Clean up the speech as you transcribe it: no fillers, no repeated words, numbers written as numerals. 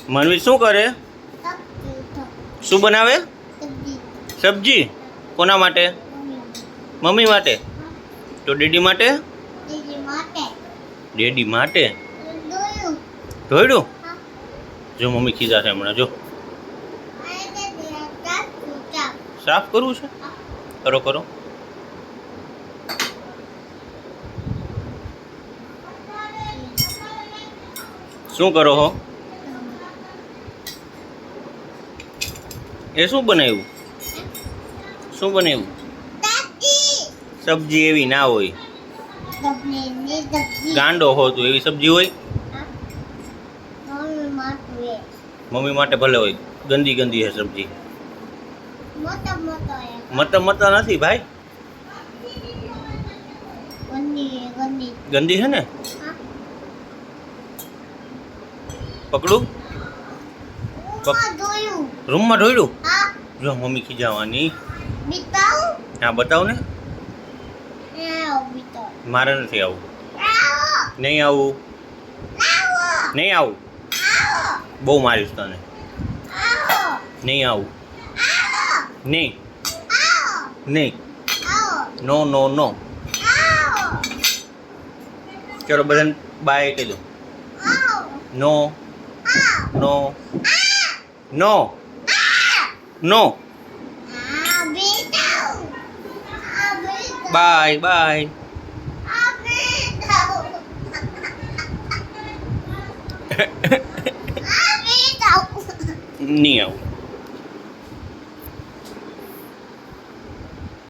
મનવી શું કરે? શું બનાવે? સબ્જી. કોના માટે? મમ્મી માટે. તો ડેડી માટે? ડેડી માટે. ધોયડું? જો મમ્મી ખીજા છે હમણાં. જો સાફ કરવું છે. કરો કરો. શું કરો હો? એ શું બનાવ્યું? શું બનાવ્યું? સબ્જી એવી ના હોય. ગાંડો હો તું, એવી સબ્જી હોય? મમ્મી માટે ભલે હોય. ગંદી ગંદી હે સબ્જી. મતા નથી ભાઈ. ગંદી હે ને? પકડું? રૂમમાં ઢોળ્યું? જો મમ્મી ખીજાવાની. હા બતાવ ને. મારે નથી આવું. નહીં આવું. નહીં આવું. બહુ મારીશ તને. નહીં આવું. નહીં. નહીં. નો નો નો. ચલો બધાને બાય કહી દો. No no no no. Bye bye. નહીં આવું.